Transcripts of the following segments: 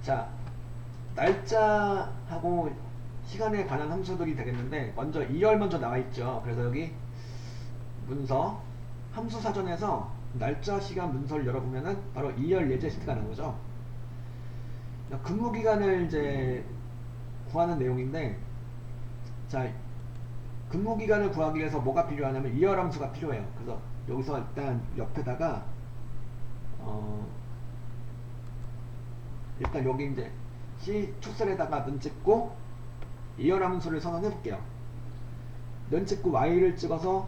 자, 날짜하고 시간에 관한 함수들이 되겠는데, 먼저 2열 먼저 나와있죠. 그래서 여기 문서 함수 사전에서 날짜 시간 문서를 열어보면은 바로 2열 예제 시트가 나오죠. 근무 기간을 이제 구하는 내용인데, 자, 근무 기간을 구하기 위해서 뭐가 필요하냐면 2열 함수가 필요해요. 그래서 여기서 일단 옆에다가 일단 여기 이제 C 축셀에다가 면 찍고 2열 함수를 선언해 볼게요. 면 찍고 Y를 찍어서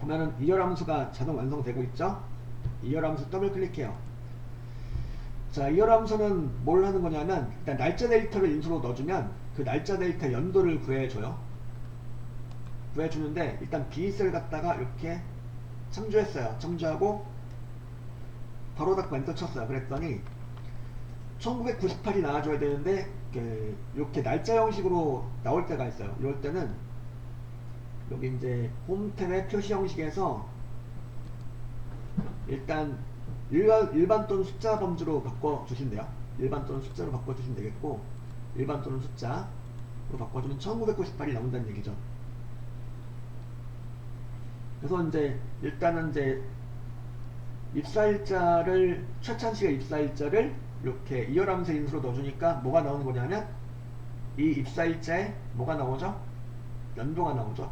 보면은 2열 함수가 자동 완성되고 있죠. 2열 함수 더블 클릭해요. 자, 2열 함수는 뭘 하는 거냐면 일단 날짜 데이터를 인수로 넣어주면 그 날짜 데이터 연도를 구해줘요. 구해주는데 일단 B셀 갖다가 이렇게 참조했어요. 참조하고 바로 닫고 엔터 쳤어요. 그랬더니 1998이 나와줘야 되는데 이렇게 날짜 형식으로 나올 때가 있어요. 이럴 때는 여기 이제 홈 탭의 표시 형식에서 일단 일반 또는 숫자 범주로 바꿔주신대요. 일반 또는 숫자로 바꿔주시면 되겠고, 일반 또는 숫자로 바꿔주면 1998이 나온다는 얘기죠. 그래서 이제 일단은 이제 입사일자를 최찬식의 입사일자를 이렇게 2열 함수 인수로 넣어주니까 뭐가 나오는 거냐면 이 입사일자에 뭐가 나오죠? 연도가 나오죠.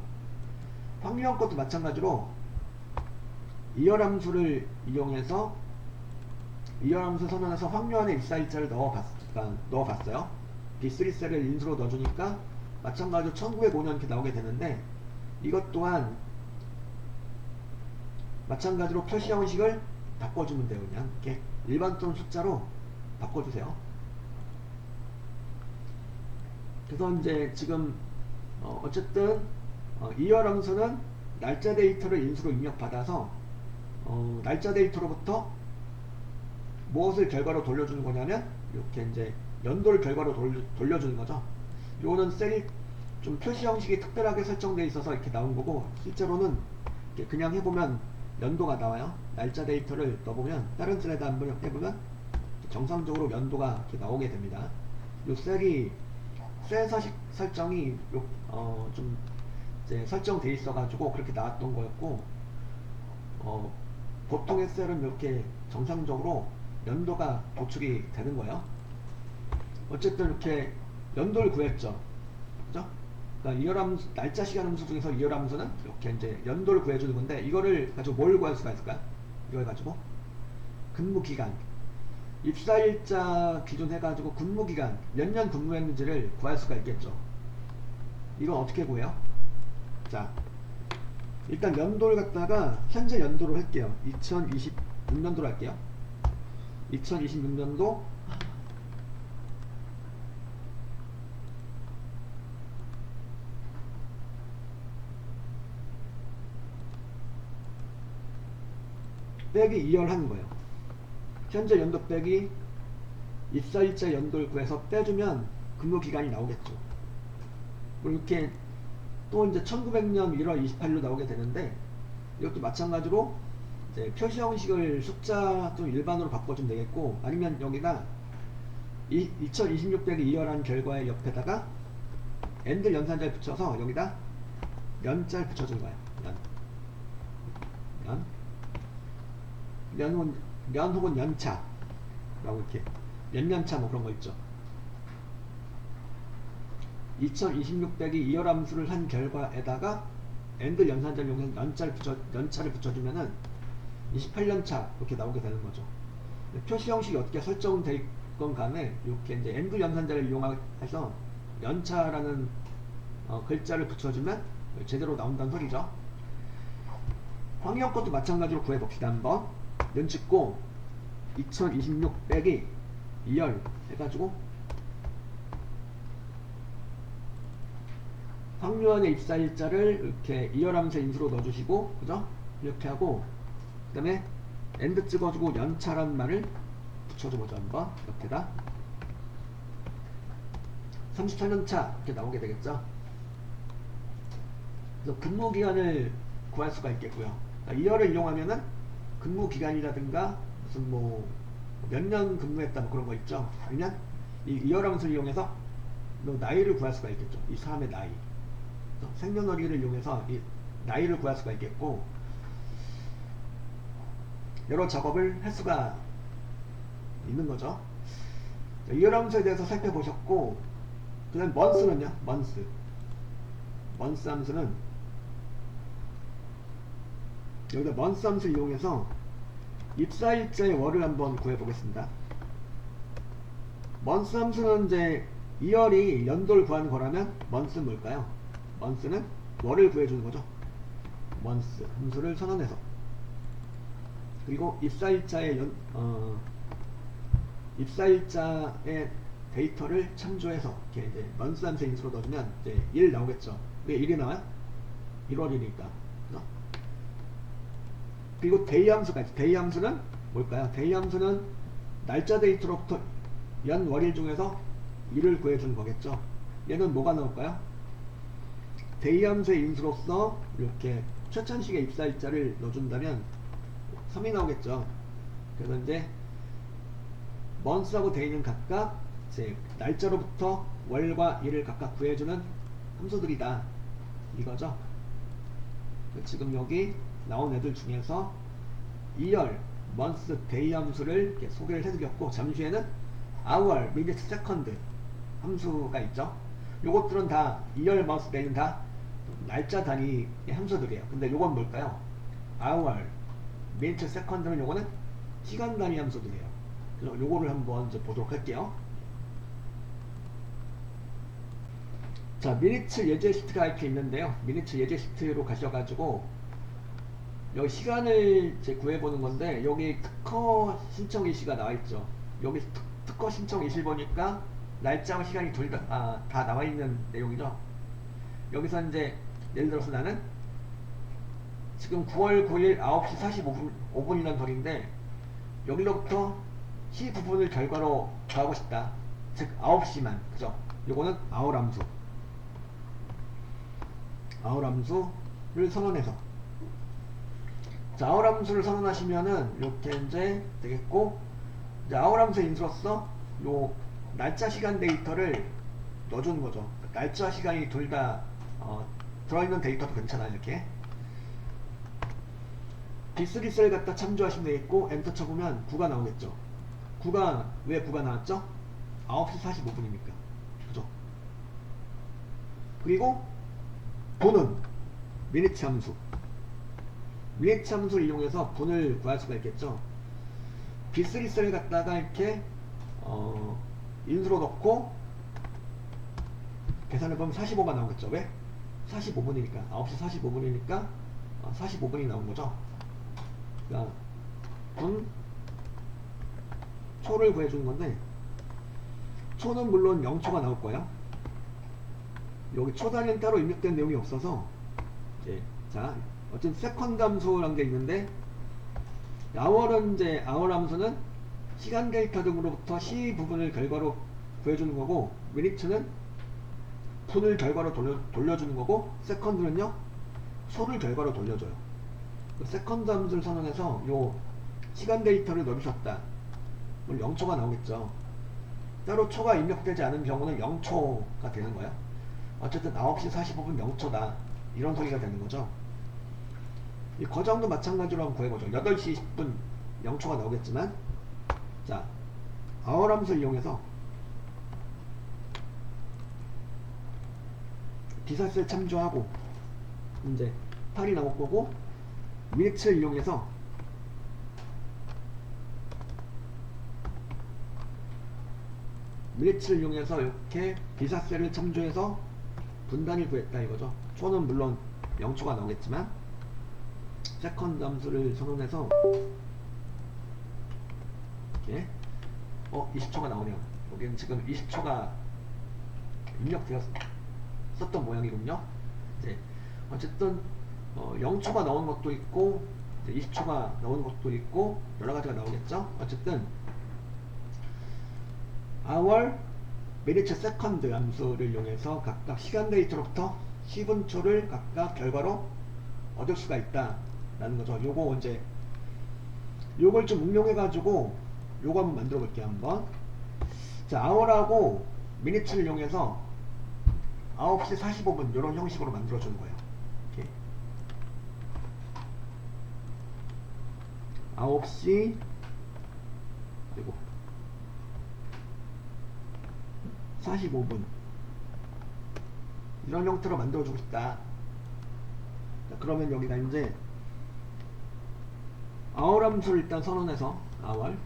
확률형 것도 마찬가지로 2열 함수를 이용해서 2열 함수 선언해서 확률안에 입사일자를 넣어봤어요. B3셀을 인수로 넣어주니까 마찬가지로 1905년 이렇게 나오게 되는데, 이것 또한 마찬가지로 표시 형식을 바꿔주면 돼요. 그냥 이렇게 일반 또는 숫자로 바꿔주세요. 그래서 이제 지금 어쨌든 2열 함수는 날짜 데이터를 인수로 입력받아서 날짜 데이터로부터 무엇을 결과로 돌려주는 거냐면 이렇게 이제 연도를 결과로 돌려주는 거죠. 요거는 셀이 좀 표시 형식이 특별하게 설정되어 있어서 이렇게 나온 거고, 실제로는 이렇게 그냥 해보면 연도가 나와요. 날짜 데이터를 넣어보면 다른 셀에다 한번 해보면 정상적으로 연도가 이렇게 나오게 됩니다. 요 셀이 셀 설정이 좀 이제 설정돼 있어가지고 그렇게 나왔던 거였고, 보통의 셀은 이렇게 정상적으로 연도가 도출이 되는 거예요. 어쨌든 이렇게 연도를 구했죠. 그죠? 그러니까 2열 함수, 날짜 시간 함수 중에서 2열 함수는 이렇게 이제 연도를 구해주는 건데, 이거를 가지고 뭘 구할 수가 있을까요? 이걸 가지고 근무 기간, 입사일자 기준 해가지고 근무 기간 몇 년 근무했는지를 구할 수가 있겠죠. 이건 어떻게 구해요? 자, 일단 연도를 갖다가 현재 연도로 할게요. 2026년도로 할게요. 2026년도 빼기 2열 하는 거예요. 현재 연도 빼기 입사일자 연도를 구해서 빼주면 근무기간이 나오겠죠. 이렇게 또 이제 1900년 1월 28일로 나오게 되는데, 이것도 마찬가지로 이제 표시 형식을 숫자 좀 일반으로 바꿔주면 되겠고, 아니면 여기다 2026 빼기 2열한 결과의 옆에다가 엔드 연산자를 붙여서 여기다 연자를 붙여준 거예요. 연 혹은 연차 라고 이렇게 몇 년차 뭐 그런 거 있죠. 2026 빼기 2열 함수를 한 결과에다가 엔드 연산자를 이용해서 연차를 붙여주면은 28년차 이렇게 나오게 되는 거죠. 표시 형식이 어떻게 설정될 건 간에 이렇게 이제 엔드 연산자를 이용해서 연차라는 글자를 붙여주면 제대로 나온다는 소리죠. 황영 것도 마찬가지로 구해봅시다. 한번 면 찍고 2026 빼기 2열 해가지고 황유한의 입사일자를 이렇게 2열 함수에 인수로 넣어주시고, 그죠? 이렇게 하고 그 다음에 엔드 찍어주고 연차라는 말을 붙여줘보죠. 한번 옆에다 34년차 이렇게 나오게 되겠죠. 그래서 근무기간을 구할 수가 있겠고요. 2열을 이용하면은 근무기간이라든가 무슨 뭐 몇 년 근무했다 뭐 그런 거 있죠. 아니면 이 이어람수를 이용해서 너 나이를 구할 수가 있겠죠. 이 사람의 나이. 생년월일을 이용해서 이 나이를 구할 수가 있겠고, 여러 작업을 할 수가 있는 거죠. 이어람수에 대해서 살펴보셨고, 그 다음 먼스는요. 먼스 함수는 여기다 먼스 함수를 이용해서 입사일자의 월을 한번 구해보겠습니다. 먼스 함수는 이제 2월이 연도를 구하는 거라면 먼스는 뭘까요? 먼스는 월을 구해주는 거죠. 먼스 함수를 선언해서, 그리고 입사일자의 데이터를 참조해서 이렇게 이제 먼스 함수 인수로 넣어주면 이제 1 나오겠죠. 왜 1이 나와요? 1월이니까. 그리고 데이 함수가 있죠. 데이 함수는 뭘까요? 데이 함수는 날짜 데이터로부터 연 월일 중에서 1을 구해주는 거겠죠. 얘는 뭐가 나올까요? 데이 함수의 인수로서 이렇게 최천식의 입사일자를 넣어준다면 3이 나오겠죠. 그래서 이제 먼스하고 데이는 각각 이제 날짜로부터 월과 일을 각각 구해주는 함수들이다 이거죠. 지금 여기 나온 애들 중에서 2열, month, day 함수를 이렇게 소개를 해드렸고, 잠시 후에는 hour, minute, second 함수가 있죠. 요것들은 다 2열, month, day는 다 날짜 단위의 함수들이에요. 근데 요건 뭘까요? hour, minute, second는 요거는 시간 단위 함수들이에요. 그래서 요거를 한번 이제 보도록 할게요. 자, 미니츠 예제 시트가 이렇게 있는데요. 미니츠 예제 시트로 가셔가지고 여기 시간을 이제 구해보는 건데, 여기 특허 신청 일시가 나와있죠. 여기 특허 신청 일시 보니까 날짜와 시간이 둘 다 나와있는 내용이죠. 여기서 이제 예를 들어서 나는 지금 9월 9일 9시 45분이라는 소리인데, 여기로부터 시 부분을 결과로 구하고 싶다. 즉 9시만, 그죠? 요거는 아웃 함수를 선언해서, 자, 아웃 함수를 선언하시면은 이렇게 이제 되겠고, 이제 아웃 함수의 인수로서 요 날짜 시간 데이터를 넣어주는 거죠. 날짜 시간이 둘 다 들어있는 데이터도 괜찮아요. 이렇게 B3 셀 갖다 참조하시면 되겠고, 엔터 쳐보면 9가 나오겠죠. 왜 9가 나왔죠? 9시 45분이니까. 그죠? 그리고 분은 미니트 함수를 이용해서 분을 구할 수가 있겠죠. B3 셀을 갖다가 이렇게 인수로 넣고 계산을 보면 45가 나오겠죠. 왜? 45분이니까 9시 45분이니까 45분이 나온 거죠. 그러니까 분 초를 구해주는 건데, 초는 물론 0초가 나올 거예요. 여기 초 단위는 따로 입력된 내용이 없어서, 이제 자, 어쨌든 세컨드 함수라는 게 있는데, hour은 이제 hour 함수는 시간 데이터 등으로부터 시 부분을 결과로 구해주는 거고, minute는 분을 결과로 돌려주는 거고, second는요 소를 결과로 돌려줘요. 세컨드 함수를 선언해서 요 시간 데이터를 넣으셨다. 물론 0초가 나오겠죠. 따로 초가 입력되지 않은 경우는 0초가 되는 거예요. 어쨌든 9시 45분 0초다. 이런 소리가 되는 거죠. 이 거정도 마찬가지로 한번 구해보죠. 8시 20분 0초가 나오겠지만, 자, hour 함수를 이용해서 기사수를 참조하고 이제 8이 나올 거고, 미니츠를 이용해서 이렇게 비사셀을 참조해서 분단을 구했다 이거죠. 초는 물론 0초가 나오겠지만, 세컨드 함수를 선언해서 이렇게 20초가 나오네요. 여기는 지금 20초가 입력되었었던 모양이군요. 이제 어쨌든 0초가 나오는 것도 있고, 이제 20초가 나오는 것도 있고, 여러 가지가 나오겠죠. 어쨌든 hour, minute, second 함수를 이용해서 각각 시간 데이터로부터 시분초를 각각 결과로 얻을 수가 있다 라는 거죠. 요거 이제 요걸 좀 응용해 가지고 요거 한번 만들어 볼게요. 한번. 자, hour하고 minute를 이용해서 9시 45분 이런 형식으로 만들어 주는 거예요. 이렇게 9시 그리고 45분 이런 형태로 만들어 주고 싶다. 자, 그러면 여기다 이제 hour 함수를 일단 선언해서 hour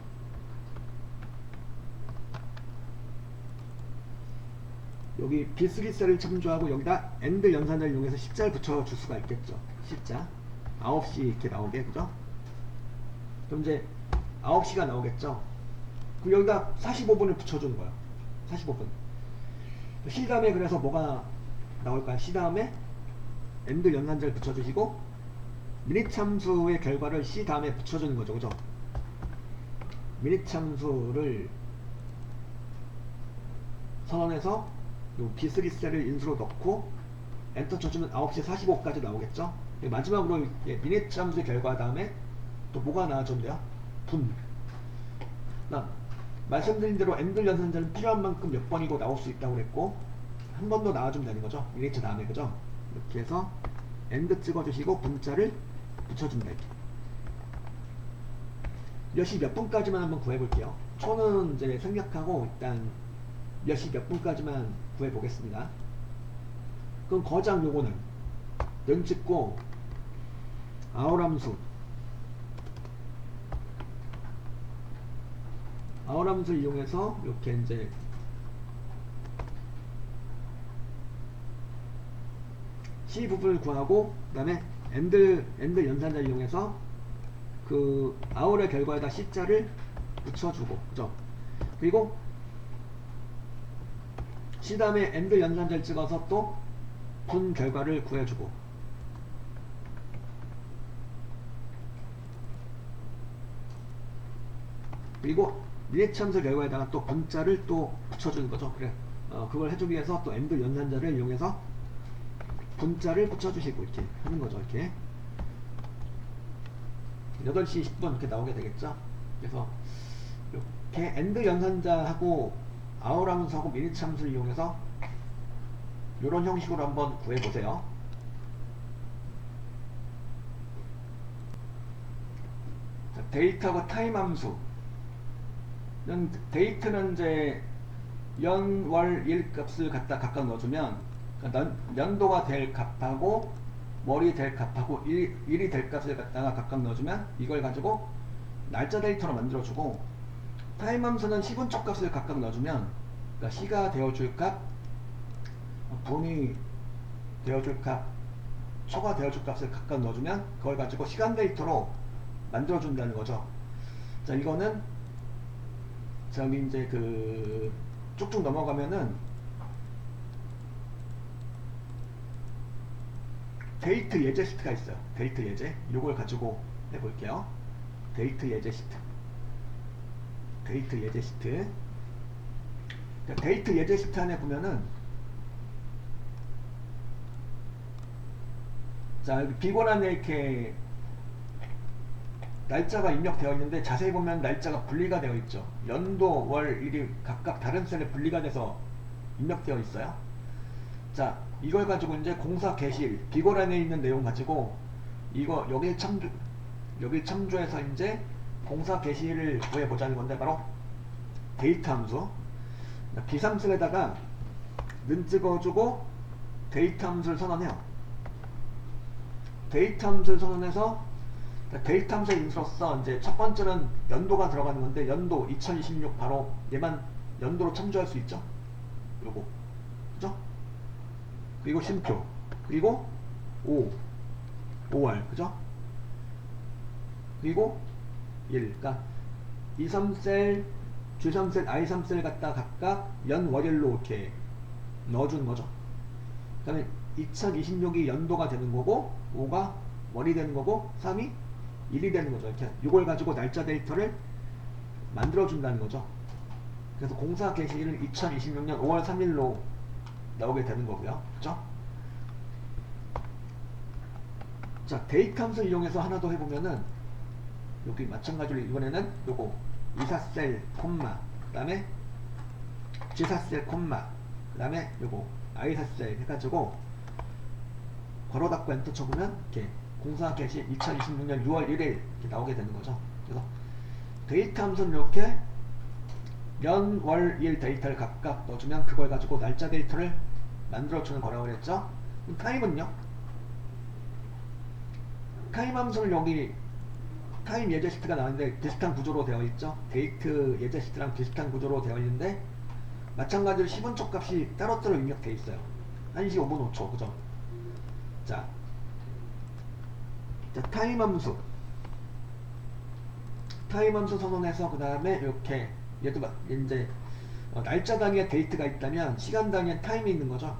여기 B3셀을 참조하고 여기다 AND 연산자를 이용해서 십자를 붙여줄 수가 있겠죠. 십자 9시 이렇게 나오게 그죠? 그럼 이제 9시가 나오겠죠. 그럼 여기다 45분을 붙여주는 거예요. 45분 C 다음에 그래서 뭐가 나올까요? C 다음에 AND 연산자를 붙여주시고 미니트 함수의 결과를 C 다음에 붙여주는 거죠. 그죠? 미니트 함수를 선언해서 요 B3셀을 인수로 넣고 엔터 쳐주면 9시 45까지 나오겠죠. 마지막으로 미니트 함수의 결과 다음에 또 뭐가 나와줬는데요? 분. 말씀드린 대로 AND 연산자는 필요한 만큼 몇 번이고 나올 수 있다고 그랬고 한 번 더 나와주면 되는 거죠. 미니트 다음에 그죠? 이렇게 해서 AND 찍어주시고 분자를 붙여준다. 이렇게. 몇 시 몇 분까지만 한번 구해볼게요. 초는 이제 생략하고 일단 몇 시 몇 분까지만 구해보겠습니다. 그럼 거장 요거는 는 찍고 hour 함수를 이용해서 이렇게 이제 C 부분을 구하고 그 다음에 AND 연산자를 이용해서 그 hour의 결과에다 C자를 붙여주고 그죠? 그리고 C 다음에 AND 연산자를 찍어서 또 분 결과를 구해주고 그리고 미니트 함수 결과에다가 또 분자를 또 붙여주는 거죠. 그래 그걸 해주기 위해서 또 AND 연산자를 이용해서 분자를 붙여주시고 이렇게 하는 거죠. 이렇게 8시 20분 이렇게 나오게 되겠죠. 그래서 이렇게 AND 연산자하고 hour 함수하고 미니트 함수를 이용해서 이런 형식으로 한번 구해보세요. 자, 데이트하고 타임 함수. 데이트는 이제 연, 월, 일 값을 갖다 각각 넣어주면 그러니까 연도가 될 값하고 월이 될 값하고 일이 될 값을 갖다가 각각 넣어주면 이걸 가지고 날짜 데이터로 만들어주고 타임 함수는 시분초 값을 각각 넣어주면 그러니까 시가 되어줄 값, 분이 되어줄 값, 초가 되어줄 값을 각각 넣어주면 그걸 가지고 시간 데이터로 만들어준다는 거죠. 자, 이거는 저기 이제 그 쭉쭉 넘어가면은 데이트 예제 시트가 있어요. 데이트 예제. 이걸 가지고 해볼게요. 데이트 예제 시트. 데이트 예제 시트. 데이트 예제 시트 안에 보면은 자, 여기 비곤한에 이렇게 날짜가 입력되어 있는데 자세히 보면 날짜가 분리가 되어 있죠. 연도, 월, 일이 각각 다른 셀에 분리가 돼서 입력되어 있어요. 자, 이걸 가지고 이제 공사 개시일 비고란에 있는 내용 가지고 이거 여기 참조해서 이제 공사 개시일을 구해보자는 건데 바로 데이트 함수 B3셀에다가 는 찍어주고 데이트 함수를 선언해요. 데이트 함수를 선언해서 데이트 함수의 인수로서 이제 첫 번째는 연도가 들어가는 건데 연도 2026 바로 얘만 연도로 참조할 수 있죠. 요거 그죠? 그리고 쉼표 그리고 5월 그죠? 그리고 1 그러니까 2, 3셀 G, 3셀, I, 3셀 갖다 각각 연, 월일로 이렇게 넣어주는 거죠. 그 다음에 2026이 연도가 되는 거고 5가 월이 되는 거고 3이 일이 되는 거죠. 이렇게 이걸 가지고 날짜 데이터를 만들어 준다는 거죠. 그래서 공사 개시일은 2026년 5월 3일로 나오게 되는 거고요. 그죠? 자, 데이트 함수 이용해서 하나 더 해보면은 여기 마찬가지로 이번에는 요거 이사셀 콤마 그 다음에 G사셀 콤마 그 다음에 요거 I사셀 해가지고 괄호 닫고 엔터 쳐보면 이렇게 공사 개시 2026년 6월 1일 이렇게 나오게 되는 거죠. 그래서 데이터 함수는 이렇게 연, 월, 일 데이터를 각각 넣어주면 그걸 가지고 날짜 데이터를 만들어주는 거라고 그랬죠. 타임은요? 타임 함수는 여기 타임 예제 시트가 나왔는데 비슷한 구조로 되어 있죠. 데이트 예제 시트랑 비슷한 구조로 되어 있는데 마찬가지로 10분초 값이 따로따로 입력되어 있어요. 1시 5분 5초 그죠? 자 타임 함수 선언해서 그 다음에 이렇게 얘도 이제 날짜 단위의 데이트가 있다면 시간 단위의 타임이 있는 거죠.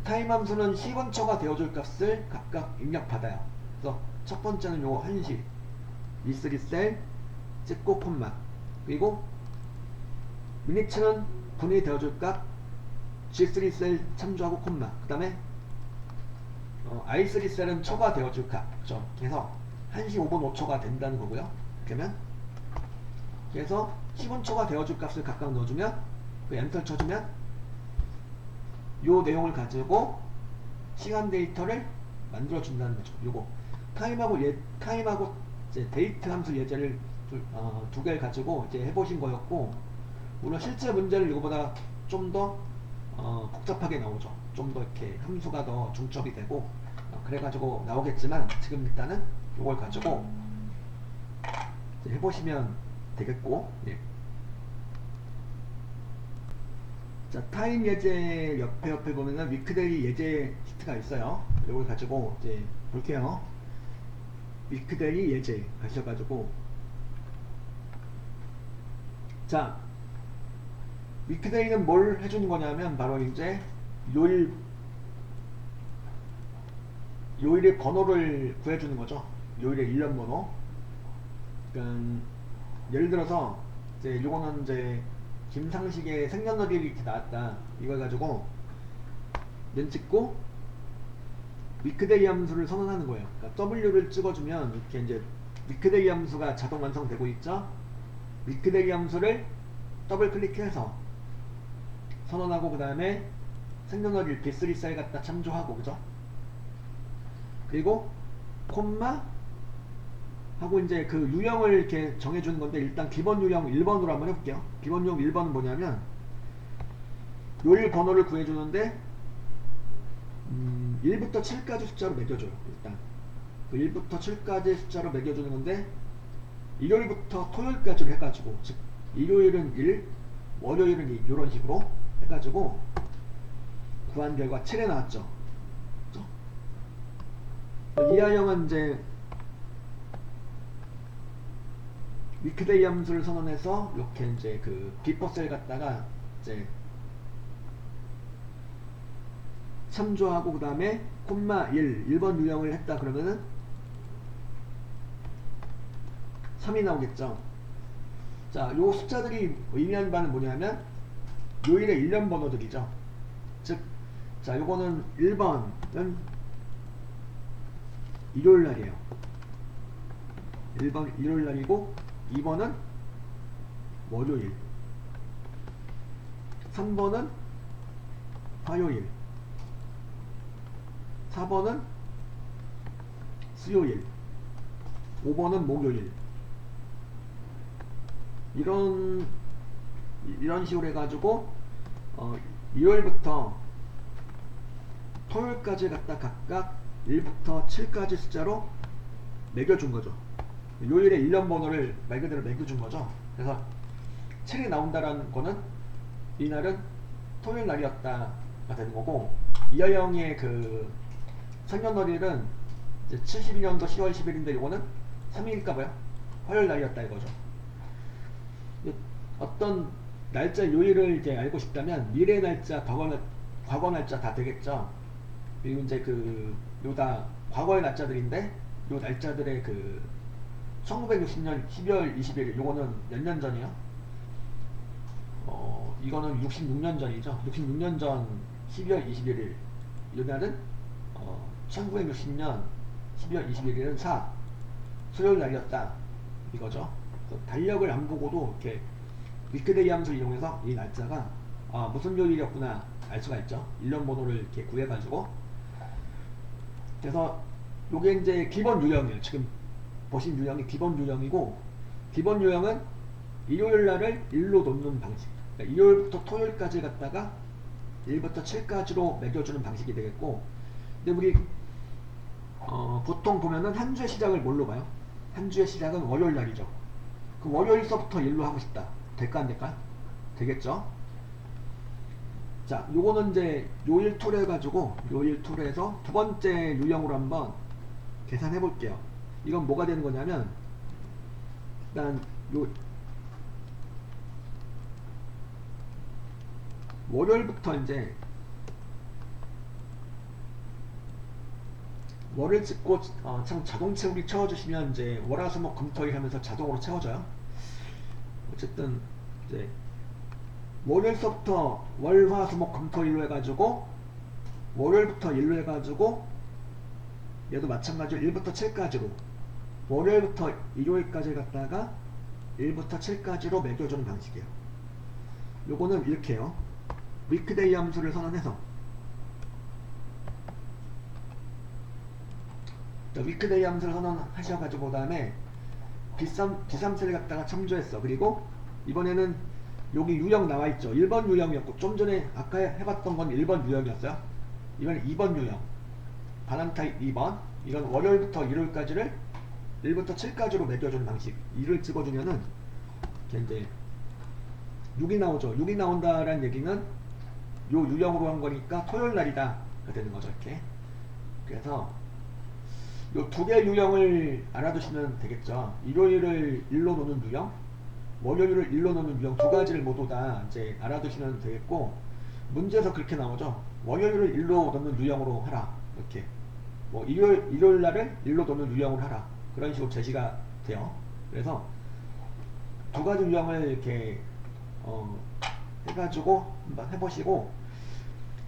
타임 함수는 10분초가 되어줄 값을 각각 입력받아요. 그래서 첫 번째는 요거 1시 E3셀 찍고 콤마 그리고 미니츠는 분이 되어줄 값 G3셀 참조하고 콤마 그 다음에 I3셀은 초가 되어줄 값 그죠? 그래서 1시 5분 5초가 된다는 거고요. 그러면 그래서 10분초가 되어줄 값을 각각 넣어주면 그 엔터 쳐주면 요 내용을 가지고 시간 데이터를 만들어 준다는 거죠. 요거 타임하고 이제 데이트 함수 예제를 두 개를 가지고 이제 해보신 거였고, 물론 실제 문제는 이거보다 좀 더 복잡하게 나오죠. 좀 더 이렇게 함수가 더 중첩이 되고 그래가지고 나오겠지만 지금 일단은 이걸 가지고 이제 해보시면 되겠고, 예. 자, 타임 예제 옆에 보면은 위크데이 예제 시트가 있어요. 이걸 가지고 이제 볼게요. 위크데이 예제 가셔가지고, 자, 위크데이는 뭘 해주는 거냐면 바로 이제 요일의 번호를 구해주는 거죠. 요일의 일련 번호. 그러니까 예를 들어서 이제 요거는 이제 김상식의 생년월일이 이렇게 나왔다. 이걸 가지고 면 찍고 위크데이 함수를 선언하는 거예요. 그러니까 W를 찍어주면 이렇게 이제 위크데이 함수가 자동 완성되고 있죠. 위크데이 함수를 더블 클릭해서 선언하고 그 다음에 생년월일 B3 셀 갖다 참조하고, 그죠? 그리고 콤마 하고 이제 그 유형을 이렇게 정해주는 건데, 일단 기본 유형 1번으로 한번 해볼게요. 기본 유형 1번은 뭐냐면 요일 번호를 구해주는데 1부터 7까지 숫자로 매겨줘요. 일단 그 1부터 7까지 숫자로 매겨주는 건데, 일요일부터 토요일까지로 해가지고, 즉 일요일은 1, 월요일은 2 이런 식으로 해가지고 구한 결과 7에 나왔죠. 이하형은 이제 위크데이 함수를 선언해서 이렇게 이제 그 비포 셀 갖다가 이제 참조하고 그 다음에 콤마 1번 유형을 했다 그러면은 3이 나오겠죠. 자, 요 숫자들이 의미하는 바는 뭐냐면 요일의 일련 번호들이죠. 즉, 자, 요거는 1번은 일요일 날이에요. 1번 일요일 날이고, 2번은 월요일, 3번은 화요일, 4번은 수요일, 5번은 목요일. 이런 식으로 해가지고 일요일부터 토요일까지 갖다 각각 1부터 7까지 숫자로 매겨준 거죠. 요일의 일련 번호를 말 그대로 매겨준 거죠. 그래서 7이 나온다라는 거는 이날은 토요일 날이었다가 되는 거고, 이하영의 그 생년월일은 이제 72년도 10월 10일인데 요거는 3일일까 봐요. 화요일 날이었다 이거죠. 어떤 날짜 요일을 이제 알고 싶다면 미래 날짜, 과거 날짜 다 되겠죠. 그리고 이제 요 다 과거의 날짜들인데, 요 날짜들의 그 1960년 12월 20일 요거는 몇 년 전이요? 이거는 66년 전이죠. 66년 전 12월 21일 요 날은 1960년 12월 21일은 수요일 날이었다 이거죠. 그래서 달력을 안 보고도 이렇게 위크데이 함수를 이용해서 이 날짜가 무슨 요일이었구나 알 수가 있죠. 일련 번호를 이렇게 구해가지고. 그래서 요게 이제 기본 유형이에요. 지금 보신 유형이 기본 유형이고, 기본 유형은 일요일 날을 일로 놓는 방식. 그러니까 일요일부터 토요일까지 갖다가 1부터 7까지로 매겨주는 방식이 되겠고, 근데 우리 보통 보면은 한 주의 시작을 뭘로 봐요? 한 주의 시작은 월요일 날이죠. 그 월요일서부터 일로 하고 싶다. 될까 안 될까? 되겠죠? 자, 요거는 이제 요일 툴 해가지고 요일 툴에서 두 번째 유형으로 한번 계산해 볼게요. 이건 뭐가 되는 거냐면, 일단 요 월요일부터 이제 월을 찍고 참 자동 채우기 채워주시면 이제 월화수목금토일 하면서 자동으로 채워져요. 어쨌든 이제 월요일서부터 월화수목금토일로 해가지고 월요일부터 일로 해가지고 얘도 마찬가지로 1부터 7까지로 월요일부터 일요일까지 갖다가 1부터 7까지로 매겨주는 방식이에요. 요거는 이렇게 해요. 위크데이 함수를 선언해서 위크데이 함수를 선언하셔가지고 그 다음에 비삼셀을 갖다가 참조했어. 그리고 이번에는 여기 유형 나와있죠. 1번 유형이었고, 좀 전에 아까 해봤던 건 1번 유형이었어요. 이건 2번 유형, 반환 타입 2번. 이건 월요일부터 일요일까지를 1부터 7까지로 매겨주는 방식. 2를 찍어주면은 이제 6이 나오죠. 6이 나온다라는 얘기는 요 유형으로 한 거니까 토요일 날이다 가 되는 거죠. 이렇게. 그래서 요 두 개 유형을 알아두시면 되겠죠. 일요일을 일로 놓는 유형, 월요일을 일로 놓는 유형, 두 가지를 모두 다 이제 알아두시면 되겠고, 문제에서 그렇게 나오죠. 월요일을 일로 놓는 유형으로 하라. 이렇게. 뭐 일요일 날을 일로 놓는 유형으로 하라. 그런 식으로 제시가 돼요. 그래서 두 가지 유형을 이렇게 해가지고 한번 해보시고,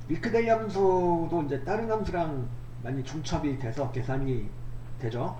위크데이 함수도 이제 다른 함수랑 많이 중첩이 돼서 계산이 되죠.